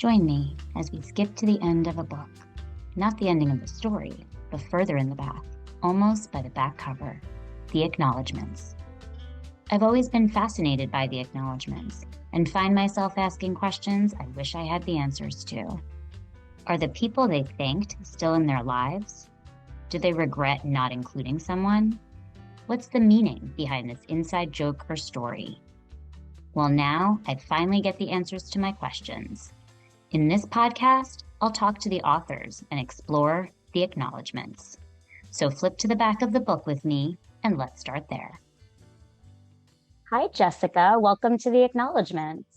Join me as we skip to the end of a book. Not the ending of the story, but further in the back, almost by the back cover, the acknowledgements. I've always been fascinated by the acknowledgements and find myself asking questions I wish I had the answers to. Are the people they thanked still in their lives? Do they regret not including someone? What's the meaning behind this inside joke or story? Well, now I finally get the answers to my questions. In this podcast, I'll talk to the authors and explore the acknowledgements. So flip to the back of the book with me and let's start there. Hi, Jessica. Welcome to the acknowledgements.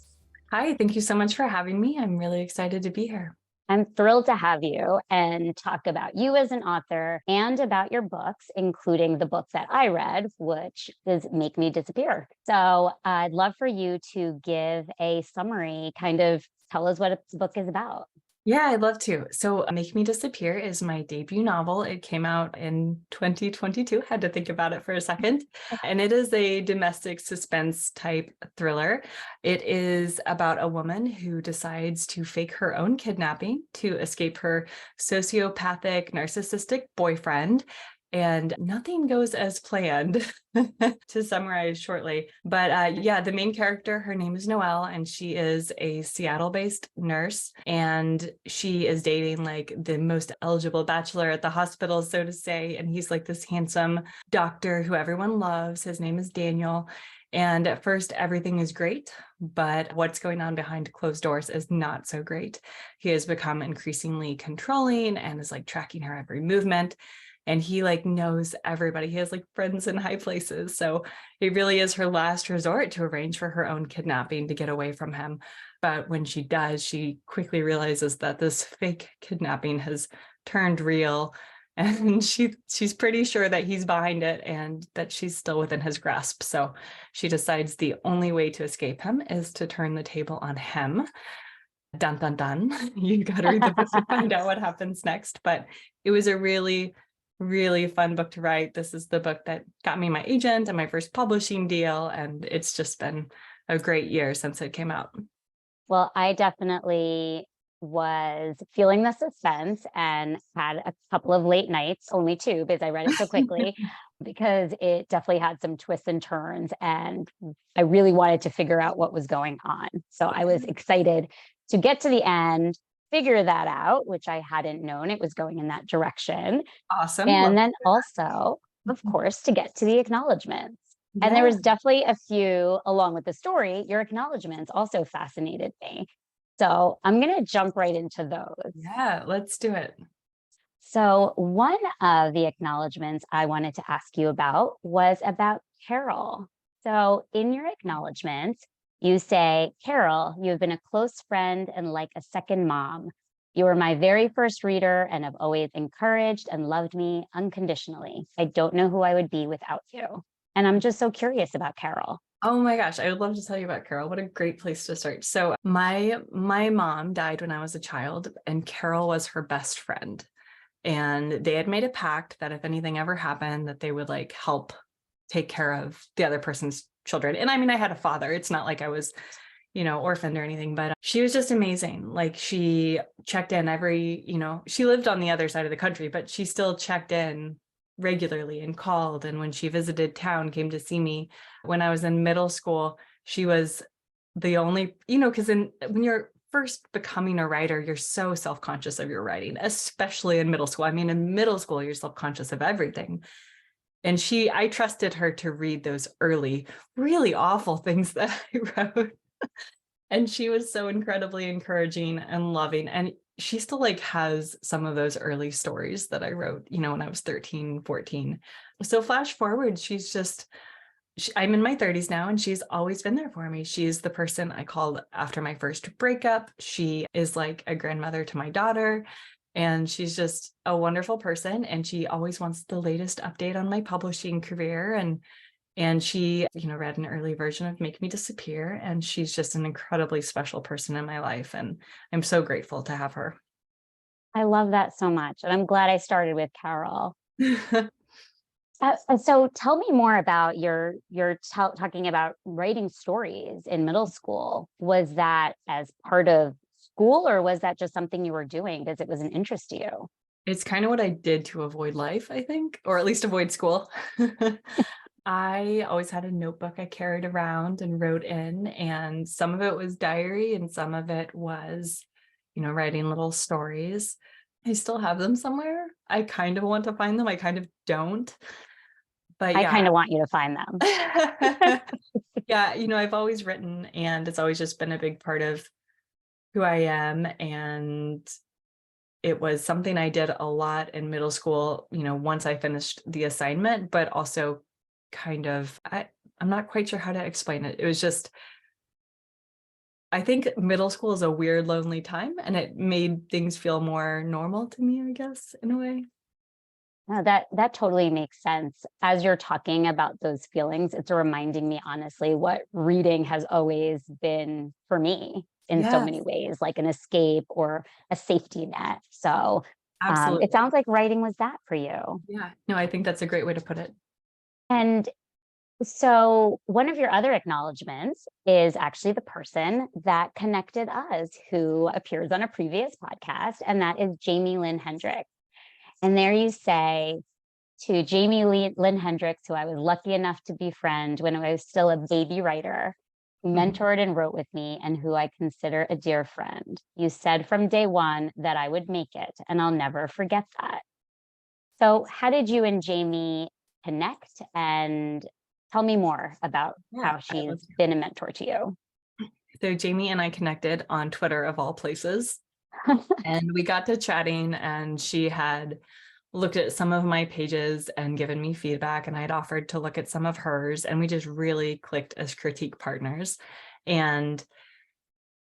Hi, thank you so much for having me. I'm really excited to be here. I'm thrilled to have you and talk about you as an author and about your books, including the book that I read, which is Make Me Disappear. So I'd love for you to give a summary, kind of tell us what the book is about. Yeah, I'd love to. So Make Me Disappear is my debut novel. It came out in 2022. Had to think about it for a second. And it is a domestic suspense type thriller. It is about a woman who decides to fake her own kidnapping to escape her sociopathic, narcissistic boyfriend. And nothing goes as planned, to summarize shortly. But yeah, the main character, her name is Noel, and she is a Seattle-based nurse. And she is dating like the most eligible bachelor at the hospital, so to say. And he's like this handsome doctor who everyone loves. His name is Daniel. And at first, everything is great, but what's going on behind closed doors is not so great. He has become increasingly controlling and is like tracking her every movement. And he like knows everybody. He has like friends in high places. So it really is her last resort to arrange for her own kidnapping to get away from him. But when she does, she quickly realizes that this fake kidnapping has turned real. And she's pretty sure that he's behind it and that she's still within his grasp. So she decides the only way to escape him is to turn the table on him. Dun, dun, dun. You got to read the book to find out what happens next. But it was a really fun book to write. This is the book that got me my agent and my first publishing deal. And it's just been a great year since it came out. Well, I definitely was feeling the suspense and had a couple of late nights, only two, because I read it so quickly, because it definitely had some twists and turns. And I really wanted to figure out what was going on. So I was excited to get to the end, figure that out, which I hadn't known it was going in that direction. Awesome. And then also, of course, to get to the acknowledgements. Yeah. And there was definitely a few along with the story. Your acknowledgements also fascinated me. So I'm going to jump right into those. Yeah, let's do it. So one of the acknowledgements I wanted to ask you about was about Carol. So in your acknowledgements, you say, Carol, you have been a close friend and like a second mom. You were my very first reader and have always encouraged and loved me unconditionally. I don't know who I would be without you. And I'm just so curious about Carol. Oh my gosh, I would love to tell you about Carol. What a great place to start. So my mom died when I was a child, and Carol was her best friend. And they had made a pact that if anything ever happened, that they would like help take care of the other person's children. And I mean, I had a father. It's not like I was, orphaned or anything, but she was just amazing. Like she checked in she lived on the other side of the country, but she still checked in regularly and called. And when she visited town, came to see me when I was in middle school, she was the only, because when you're first becoming a writer, you're so self-conscious of your writing, especially in middle school. I mean, in middle school, you're self-conscious of everything. And I trusted her to read those early, really awful things that I wrote. And she was so incredibly encouraging and loving. And she still like has some of those early stories that I wrote, when I was 13, 14. So flash forward, I'm in my 30s now, and she's always been there for me. She's the person I called after my first breakup. She is like a grandmother to my daughter. And she's just a wonderful person. And she always wants the latest update on my publishing career. And she, read an early version of Make Me Disappear. And she's just an incredibly special person in my life. And I'm so grateful to have her. I love that so much. And I'm glad I started with Carol. So tell me more about your talking about writing stories in middle school. Was that as part of school, or was that just something you were doing because it was an interest to you? It's kind of what I did to avoid life, I think, or at least avoid school. I always had a notebook I carried around and wrote in, and some of it was diary and some of it was, writing little stories. I still have them somewhere. I kind of want to find them. I kind of don't. But I yeah. kind of want you to find them. Yeah, I've always written, and it's always just been a big part of who I am. And it was something I did a lot in middle school, once I finished the assignment, but also kind of, I'm not quite sure how to explain it. It was just, I think middle school is a weird, lonely time, and it made things feel more normal to me, I guess, in a way. No, that totally makes sense. As you're talking about those feelings, it's reminding me honestly what reading has always been for me in so many Yes, ways, like an escape or a safety net. So it absolutely. sounds like writing was that for you. Yeah. No, I think that's a great way to put it. And so one of your other acknowledgments is actually the person that connected us, who appears on a previous podcast, and that is Jamie Lynn Hendricks. And there you say, to Jamie Lynn Hendricks, who I was lucky enough to befriend when I was still a baby writer, who Mhm. mentored and wrote with me, and who I consider a dear friend. You said from day one that I would make it, and I'll never forget that. So, how did you and Jamie connect? And tell me more about Yeah, how I she's love been a mentor to you. So Jamie and I connected on Twitter of all places, and we got to chatting, and she had looked at some of my pages and given me feedback, and I'd offered to look at some of hers, and we just really clicked as critique partners. And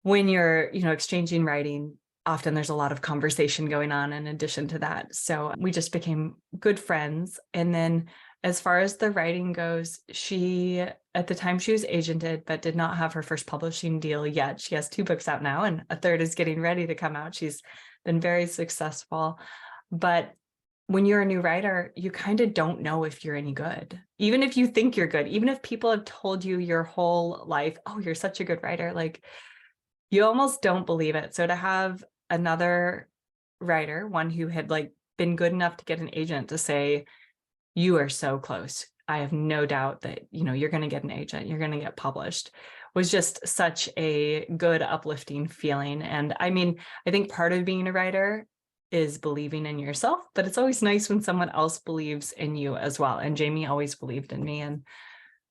when you're, exchanging writing, often there's a lot of conversation going on in addition to that. So we just became good friends. And then as far as the writing goes, at the time she was agented, but did not have her first publishing deal yet. She has 2 books out now, and a third is getting ready to come out. She's been very successful. But when you're a new writer, you kind of don't know if you're any good. Even if you think you're good, even if people have told you your whole life, oh, you're such a good writer, like, you almost don't believe it. So to have another writer, one who had been good enough to get an agent to say, you are so close, I have no doubt that, you're going to get an agent, you're going to get published, was just such a good, uplifting feeling. And I mean, I think part of being a writer is believing in yourself, but it's always nice when someone else believes in you as well. And Jamie always believed in me, and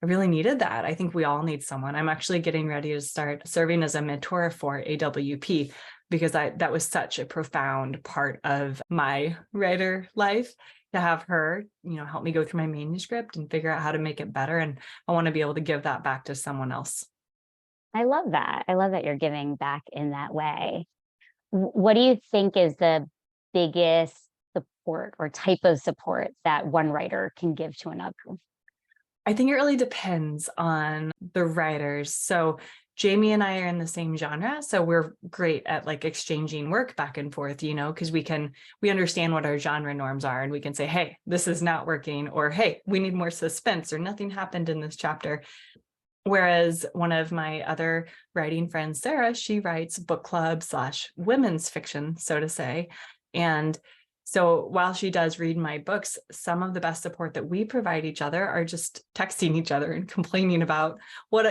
I really needed that. I think we all need someone. I'm actually getting ready to start serving as a mentor for AWP, because that was such a profound part of my writer life, to have her, help me go through my manuscript and figure out how to make it better. And I want to be able to give that back to someone else. I love that. I love that you're giving back in that way. What do you think is the biggest support or type of support that one writer can give to another? I think it really depends on the writers. So Jamie and I are in the same genre, so we're great at exchanging work back and forth, because we understand what our genre norms are, and we can say, hey, this is not working, or hey, we need more suspense, or nothing happened in this chapter. Whereas one of my other writing friends, Sarah, she writes book club / women's fiction, so to say. And so while she does read my books, some of the best support that we provide each other are just texting each other and complaining about what,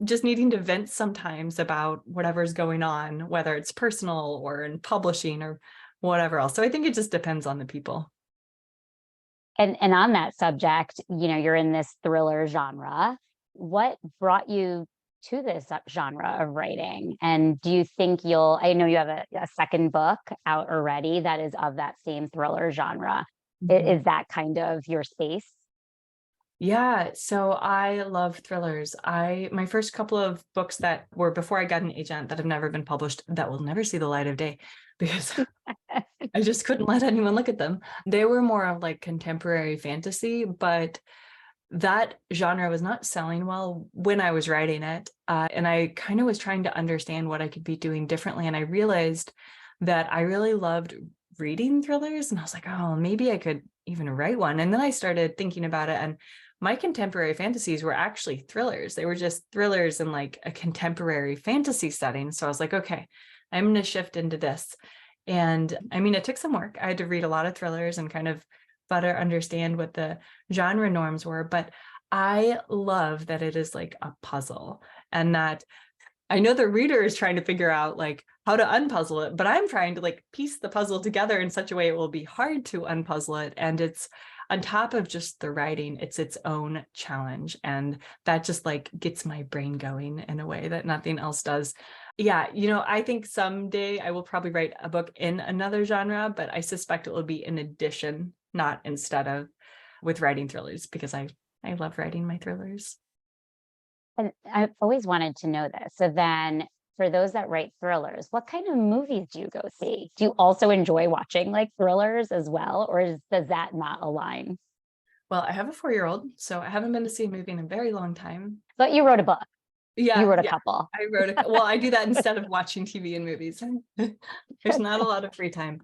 just needing to vent sometimes about whatever's going on, whether it's personal or in publishing or whatever else. So I think it just depends on the people. And on that subject, you're in this thriller genre. What brought you to this genre of writing? And do you think I know you have a second book out already that is of that same thriller genre. Mhm. Is that kind of your space? Yeah, so I love thrillers. My first couple of books that were before I got an agent, that have never been published, that will never see the light of day, because I just couldn't let anyone look at them. They were more of contemporary fantasy, but that genre was not selling well when I was writing it. And I kind of was trying to understand what I could be doing differently. And I realized that I really loved reading thrillers. And I was like, oh, maybe I could even write one. And then I started thinking about it. And my contemporary fantasies were actually thrillers. They were just thrillers in like a contemporary fantasy setting. So I was like, okay, I'm going to shift into this. And I mean, it took some work. I had to read a lot of thrillers and kind of better understand what the genre norms were. But I love that it is like a puzzle, and that I know the reader is trying to figure out like how to unpuzzle it, but I'm trying to like piece the puzzle together in such a way it will be hard to unpuzzle it. And it's on top of just the writing, it's its own challenge. And that just like gets my brain going in a way that nothing else does. Yeah, I think someday I will probably write a book in another genre, but I suspect it will be in addition, not instead of, with writing thrillers, because I love writing my thrillers. And I've always wanted to know this. So then for those that write thrillers, what kind of movies do you go see? Do you also enjoy watching like thrillers as well, or does that not align? Well, I have a 4-year-old, so I haven't been to see a movie in a very long time. But you wrote a book. You Yeah, wrote a yeah. couple. Well, I do that instead of watching TV and movies. There's not a lot of free time.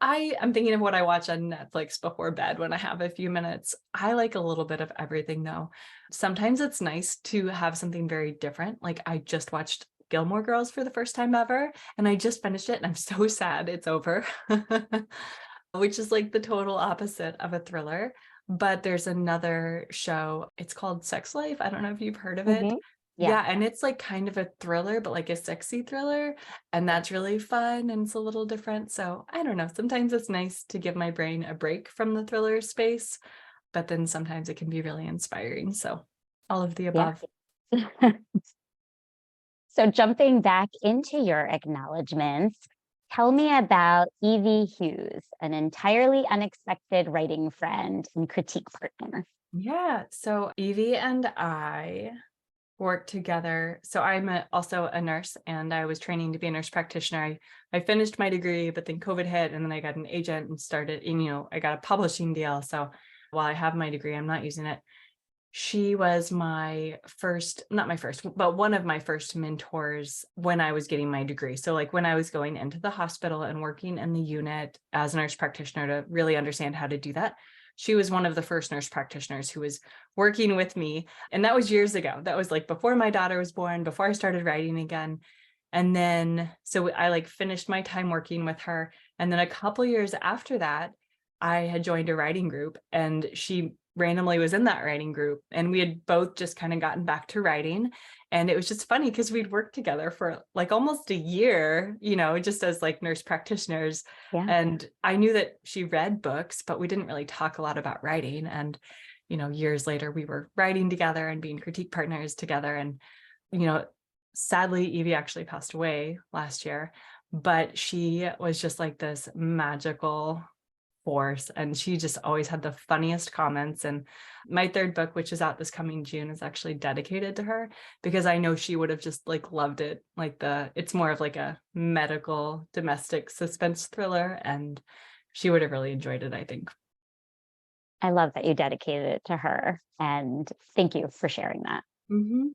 I am thinking of what I watch on Netflix before bed when I have a few minutes. I like a little bit of everything though. Sometimes it's nice to have something very different. Like I just watched Gilmore Girls for the first time ever, and I just finished it and I'm so sad it's over. Which is like the total opposite of a thriller. But there's another show, it's called Sex Life. I don't know if you've heard of it. Mhm. Yeah. Yeah, and it's like kind of a thriller, but like a sexy thriller. And that's really fun and it's a little different. So I don't know. Sometimes it's nice to give my brain a break from the thriller space, but then sometimes it can be really inspiring. So all of the Yeah. above. So jumping back into your acknowledgments, tell me about Evie Hughes, an entirely unexpected writing friend and critique partner. Yeah. So Evie and I work together. So I'm also a nurse, and I was training to be a nurse practitioner. I finished my degree, but then COVID hit, and then I got an agent and started, and, I got a publishing deal. So while I have my degree, I'm not using it. She was my first, not my first, but one of my first mentors when I was getting my degree. So like when I was going into the hospital and working in the unit as a nurse practitioner to really understand how to do that, she was one of the first nurse practitioners who was working with me. And that was years ago. That was like before my daughter was born, before I started writing again. And then, so I like finished my time working with her. And then a couple years after that, I had joined a writing group, and she randomly was in that writing group, and we had both just kind of gotten back to writing. And it was just funny because we'd worked together for like almost a year, just as like nurse practitioners. Yeah. And I knew that she read books, but we didn't really talk a lot about writing. And years later we were writing together and being critique partners together. And sadly Evie actually passed away last year, but she was just like this magical force, and she just always had the funniest comments. And my third book, which is out this coming June, is actually dedicated to her, because I know she would have just like loved it. Like it's more of like a medical domestic suspense thriller, and she would have really enjoyed it, I think. I love that you dedicated it to her, and thank you for sharing that. Mm-hmm.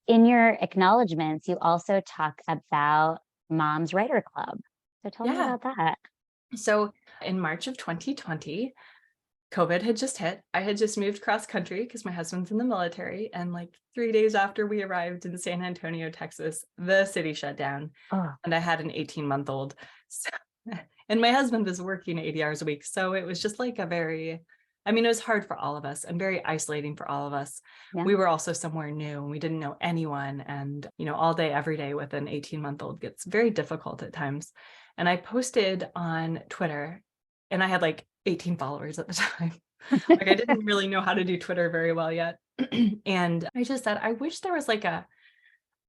In your acknowledgments, you also talk about Mom's Writer Club. So tell me Yeah. about that. So in March of 2020, COVID had just hit. I had just moved cross country because my husband's in the military. And like 3 days after we arrived in San Antonio, Texas, the city shut down. Oh, And I had an 18-month-old. So, and my husband was working 80 hours a week. So it was just like it was hard for all of us and very isolating for all of us. yeah. We were also somewhere new and we didn't know anyone. And, all day, every day with an 18-month-old gets very difficult at times. And I posted on Twitter, and I had like 18 followers at the time. Like I didn't really know how to do Twitter very well yet. And I just said, I wish there was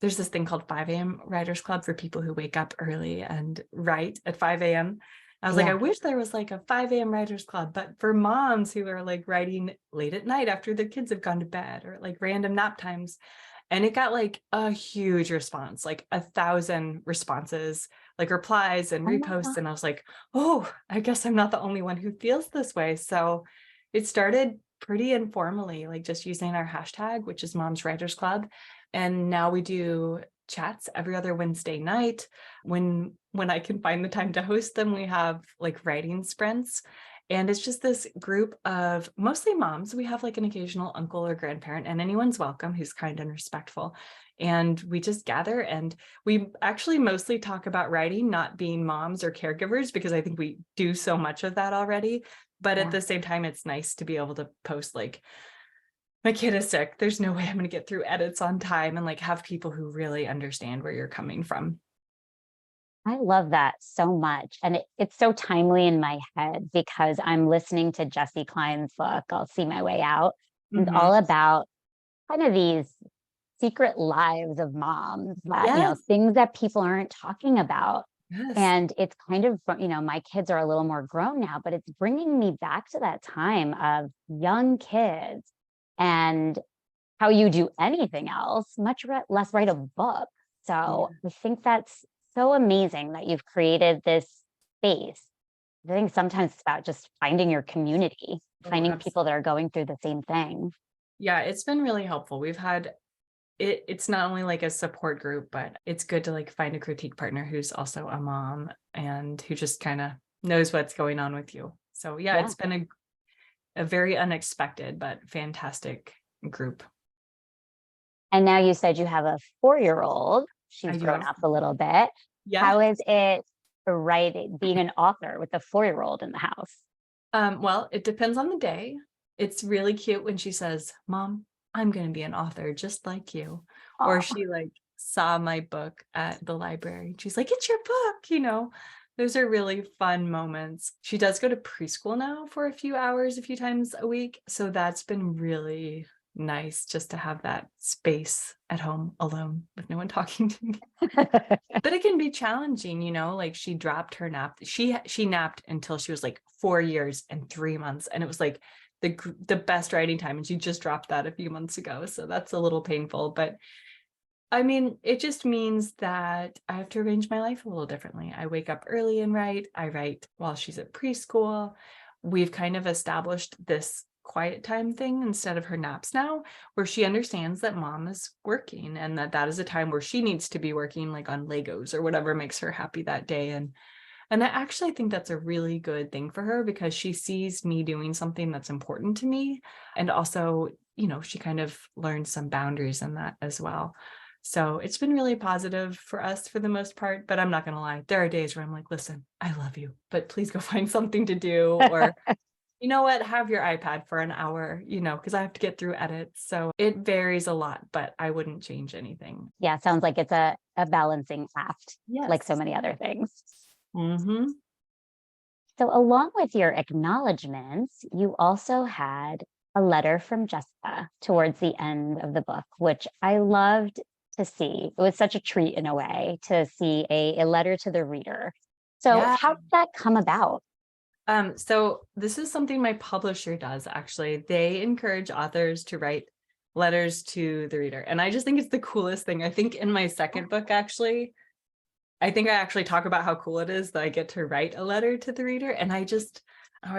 there's this thing called 5 a.m. Writers Club for people who wake up early and write at 5 a.m. I was like, Yeah. I wish there was like a 5 a.m. Writers Club, but for moms who are like writing late at night after the kids have gone to bed, or like random nap times. And it got like a huge response, like 1,000 responses, like replies and Oh my reposts. God. And I was like, oh, I guess I'm not the only one who feels this way. So it started pretty informally, like just using our hashtag, which is Moms Writers Club. And now we do chats every other Wednesday night. When I can find the time to host them, we have like writing sprints. And it's just this group of mostly moms. We have like an occasional uncle or grandparent, and anyone's welcome who's kind and respectful. And we just gather, and we actually mostly talk about writing, not being moms or caregivers, because I think we do so much of that already. But at Yeah. the same time, it's nice to be able to post like, my kid is sick. There's no way I'm going to get through edits on time, and like have people who really understand where you're coming from. I love that so much. And it's so timely in my head because I'm listening to Jesse Klein's book, I'll See My Way Out. And it's Mhm. all about kind of these secret lives of moms that, Yes. things that people aren't talking about. Yes. And it's kind of, my kids are a little more grown now, but it's bringing me back to that time of young kids and how you do anything else, less write a book. Yeah. So I think that's so amazing that you've created this space. I think sometimes it's about just finding your community, Oh, finding absolutely. people that are going through the same thing. Yeah, it's been really helpful. We've had it's not only like a support group, but it's good to like find a critique partner who's also a mom and who just kind of knows what's going on with you. So yeah, Yeah. it's been a very unexpected but fantastic group. And now you said you have a 4-year-old. I She's do grown have, up a little bit. yeah. How is it writing, being an author with a 4-year-old in the house? Well, it depends on the day. It's really cute when she says, "Mom, I'm going to be an author just like you." Or Oh, she like saw my book at the library. She's like, "It's your book." Those are really fun moments. She does go to preschool now for a few hours, a few times a week. So that's been really nice just to have that space at home alone with no one talking to me. But it can be challenging, like she dropped her nap. She napped until she was like 4 years and 3 months, and it was like the best writing time, and she just dropped that a few months ago. So that's a little painful, but I mean, it just means that I have to arrange my life a little differently. I wake up early and write. I write while she's at preschool. We've kind of established this quiet time thing instead of her naps now, where she understands that mom is working and that is a time where she needs to be working like on Legos or whatever makes her happy that day. And I actually think that's a really good thing for her because she sees me doing something that's important to me. And also, she kind of learns some boundaries in that as well. So it's been really positive for us for the most part, but I'm not going to lie. There are days where I'm like, listen, I love you, but please go find something to do. Or, you know what, have your iPad for an hour, because I have to get through edits. So it varies a lot, but I wouldn't change anything. yeah, sounds like it's a balancing act, like so Yes. many other things. Mm-hmm. So, along with your acknowledgments, you also had a letter from Jessica towards the end of the book, which I loved to see. It was such a treat in a way to see a letter to the reader. So, Yeah. how did that come about? So this is something my publisher does actually. They encourage authors to write letters to the reader. And I just think it's the coolest thing. I think in my second book, actually, I think I actually talk about how cool it is that I get to write a letter to the reader. And I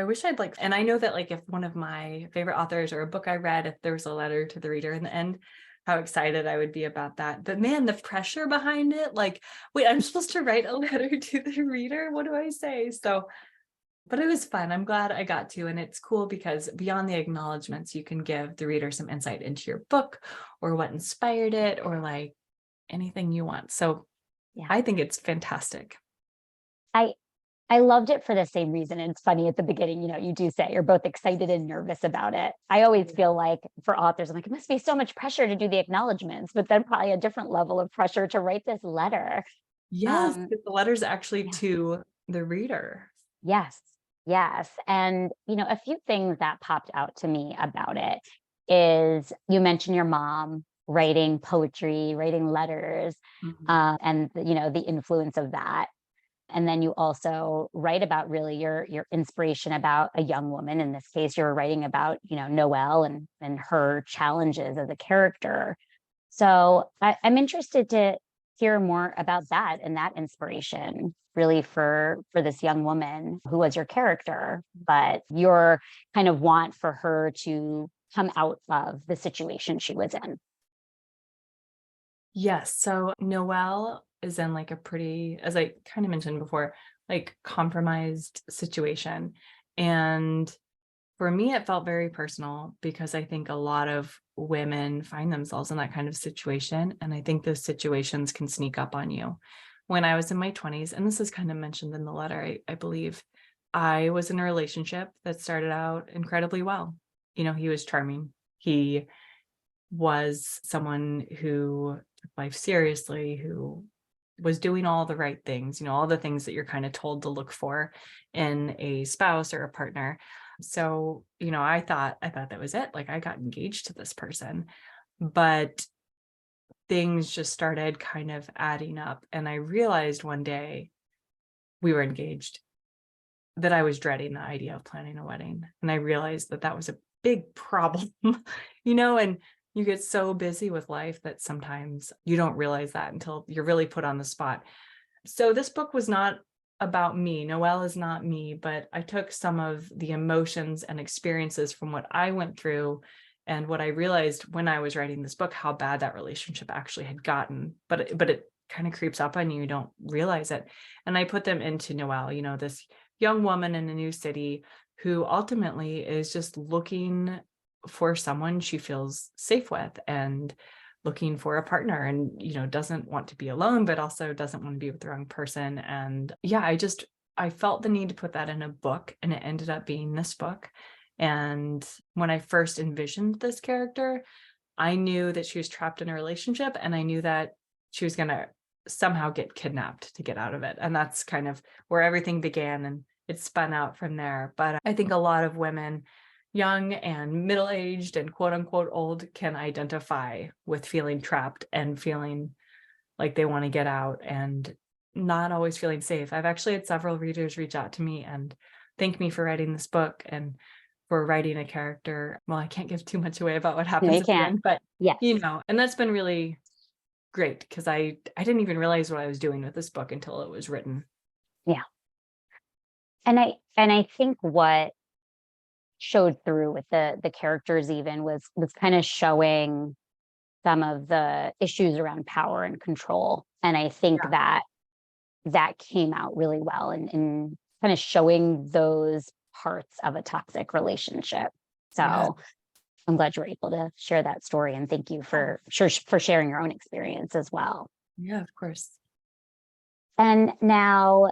wish and I know that like if one of my favorite authors or a book I read, if there was a letter to the reader in the end, how excited I would be about that. But man, the pressure behind it, like, wait, I'm supposed to write a letter to the reader. What do I say? But it was fun. I'm glad I got to. And it's cool because beyond the acknowledgments, you can give the reader some insight into your book or what inspired it or like anything you want. So Yeah. I think it's fantastic. I I loved it for the same reason. And it's funny at the beginning, you do say you're both excited and nervous about it. I always feel like for authors, I'm like, it must be so much pressure to do the acknowledgments, but then probably a different level of pressure to write this letter. Yes, Um, the letter's actually yeah. to the reader. Yes. Yes. And, a few things that popped out to me about it is you mentioned your mom writing poetry, writing letters, Mhm. and, the influence of that. And then you also write about really your inspiration about a young woman. In this case, you're writing about, Noel and her challenges as a character. So I'm interested to hear more about that and that inspiration really for this young woman who was your character, but your kind of want for her to come out of the situation she was in. Yes. So Noelle is in like a pretty, as I kind of mentioned before, like compromised situation. And for me, it felt very personal because I think a lot of women find themselves in that kind of situation. And I think those situations can sneak up on you. When I was in my 20s, and this is kind of mentioned in the letter, I believe, I was in a relationship that started out incredibly well. He was charming. He was someone who took life seriously, who was doing all the right things, all the things that you're kind of told to look for in a spouse or a partner. So, I thought that was it. Like, I got engaged to this person, but things just started kind of adding up. And I realized one day we were engaged that I was dreading the idea of planning a wedding. And I realized that was a big problem, and you get so busy with life that sometimes you don't realize that until you're really put on the spot. So this book was not about me. Noel is not me, but I took some of the emotions and experiences from what I went through and what I realized when I was writing this book, how bad that relationship actually had gotten. But it kind of creeps up on you. You don't realize it. And I put them into Noel, this young woman in a new city who ultimately is just looking for someone she feels safe with and looking for a partner, and doesn't want to be alone, but also doesn't want to be with the wrong person. And yeah, I felt the need to put that in a book, and it ended up being this book. And when I first envisioned this character, I knew that she was trapped in a relationship, and I knew that she was going to somehow get kidnapped to get out of it. And that's kind of where everything began, and it spun out from there. But I think a lot of women, young and middle-aged and quote unquote old, can identify with feeling trapped and feeling like they want to get out and not always feeling safe. I've actually had several readers reach out to me and thank me for writing this book and for writing a character. Well, I can't give too much away about what happens No, you at the can't. end, but Yes. and that's been really great because I didn't even realize what I was doing with this book until it was written. Yeah. And I think what showed through with the characters even was kind of showing some of the issues around power and control. And I think Yeah. that came out really well in kind of showing those parts of a toxic relationship. So Yeah. I'm glad you were able to share that story, and thank you for sharing your own experience as well. Yeah, of course. And now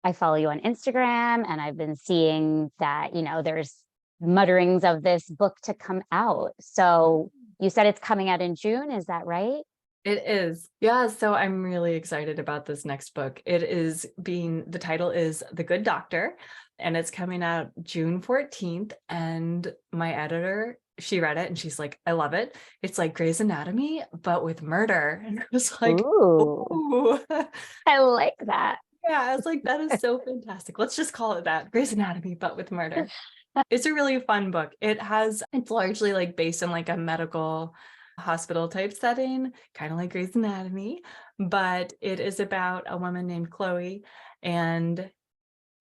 I follow you on Instagram, and I've been seeing that, there's mutterings of this book to come out. So you said it's coming out in June, is that right? It is. Yeah. So I'm really excited about this next book. The title is The Good Doctor, and it's coming out June 14th. And my editor, she read it and she's like, I love it. It's like Grey's Anatomy, but with murder. And I was like, Ooh, ooh. I like that. Yeah, I was like, that is so fantastic. Let's just call it that. Grey's Anatomy, but with murder. It's a really fun book. It's largely like based in like a medical hospital type setting, kind of like Grey's Anatomy, but it is about a woman named Chloe, and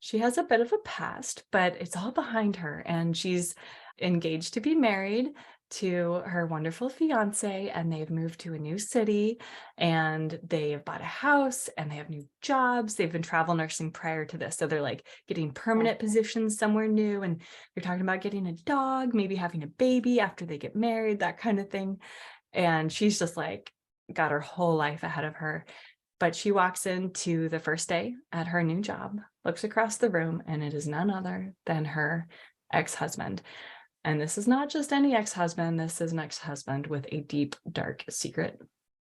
she has a bit of a past, but it's all behind her, and she's engaged to be married to her wonderful fiance, and they've moved to a new city, and they've bought a house, and they have new jobs. They've been travel nursing prior to this, so they're like getting permanent positions somewhere new, and they're talking about getting a dog, maybe having a baby after they get married, that kind of thing. And she's just like got her whole life ahead of her. But she walks into the first day at her new job, looks across the room, and it is none other than her ex-husband. And this is not just any ex-husband. This is an ex-husband with a deep, dark secret.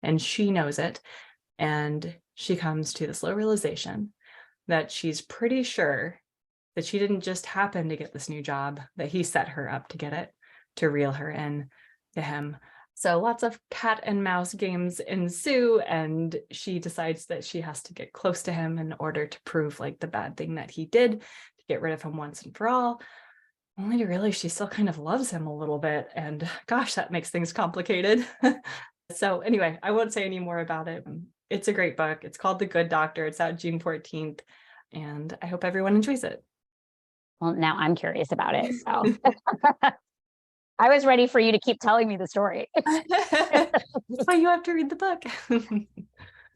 And she knows it. And she comes to the slow realization that she's pretty sure that she didn't just happen to get this new job, that he set her up to get it, to reel her in to him. So lots of cat and mouse games ensue, and she decides that she has to get close to him in order to prove like the bad thing that he did, to get rid of him once and for all, only to realize she still kind of loves him a little bit. And gosh, that makes things complicated. So anyway, I won't say any more about it. It's a great book. It's called The Good Doctor. It's out June 14th, and I hope everyone enjoys it. Well, now I'm curious about it. So I was ready for you to keep telling me the story. That's why you have to read the book.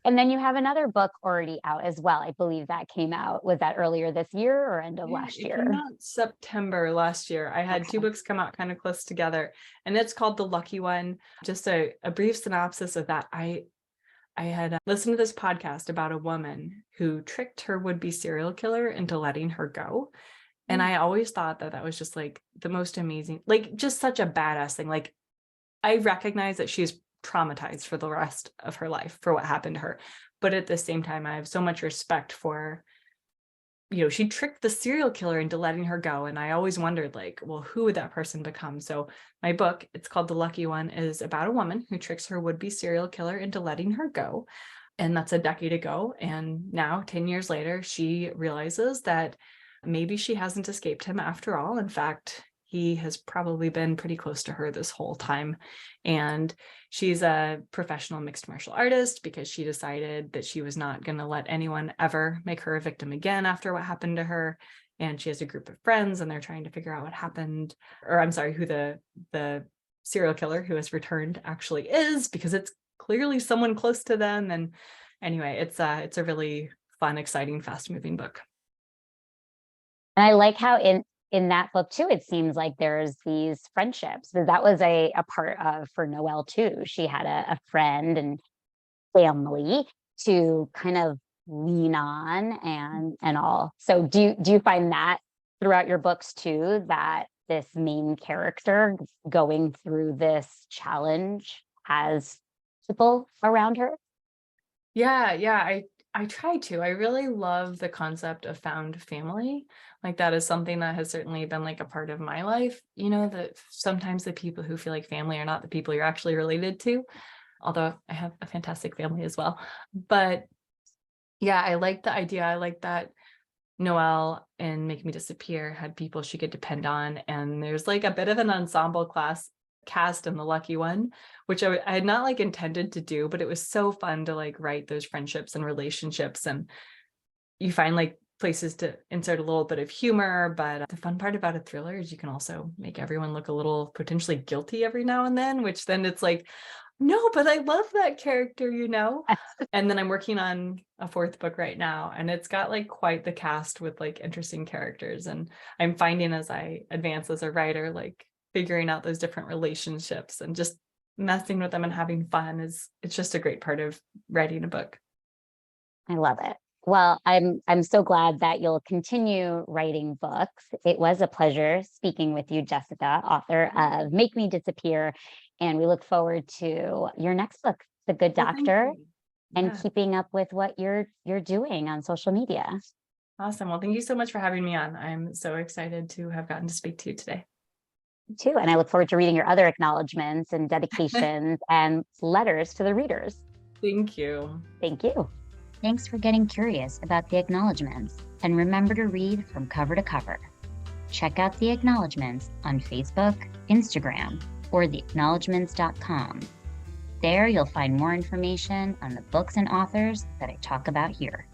And then you have another book already out as well. I believe that came out. Was that earlier this year or end of Yeah, last it year? came out September last year. I had two Okay. books come out kind of close together, and it's called The Lucky One. Just a brief synopsis of that. I had listened to this podcast about a woman who tricked her would-be serial killer into letting her go. And I always thought that that was just like the most amazing, like just such a badass thing. Like I recognize that she's traumatized for the rest of her life for what happened to her. But at the same time, I have so much respect for, she tricked the serial killer into letting her go. And I always wondered, like, well, who would that person become? So my book, it's called The Lucky One, is about a woman who tricks her would-be serial killer into letting her go. And that's a decade ago. And now, 10 years later, she realizes that maybe she hasn't escaped him after all. In fact, he has probably been pretty close to her this whole time. And she's a professional mixed martial artist because she decided that she was not going to let anyone ever make her a victim again after what happened to her. And she has a group of friends and they're trying to figure out what happened, or I'm sorry, who the serial killer who has returned actually is, because it's clearly someone close to them. And anyway, it's a really fun, exciting, fast-moving book. And I like how in that book too, it seems like there's these friendships. That was a part of for Noel too. She had a friend and family to kind of lean on and all. So do you find that throughout your books too, that this main character going through this challenge has people around her? Yeah, I try to. I really love the concept of found family. Like that is something that has certainly been like a part of my life, that sometimes the people who feel like family are not the people you're actually related to, although I have a fantastic family as well. But yeah, I like the idea. I like that Noelle in Make Me Disappear had people she could depend on. And there's like a bit of an ensemble cast in The Lucky One, which I had not like intended to do, but it was so fun to like write those friendships and relationships. And you find like places to insert a little bit of humor. But the fun part about a thriller is you can also make everyone look a little potentially guilty every now and then, which then it's like, no, but I love that character, And then I'm working on a fourth book right now, and it's got like quite the cast with like interesting characters. And I'm finding as I advance as a writer, like figuring out those different relationships and just messing with them and having fun it's just a great part of writing a book. I love it. Well, I'm so glad that you'll continue writing books. It was a pleasure speaking with you, Jessica, author of Make Me Disappear, and we look forward to your next book, The Good Well, thank Doctor, you. and Yeah. keeping up with what you're doing on social media. Awesome. Well, thank you so much for having me on. I'm so excited to have gotten to speak to you today. Too, and I look forward to reading your other acknowledgments and dedications and letters to the readers. Thank you. Thank you. Thanks for getting curious about the acknowledgments, and remember to read from cover to cover. Check out the acknowledgments on Facebook, Instagram, or theacknowledgements.com. There you'll find more information on the books and authors that I talk about here.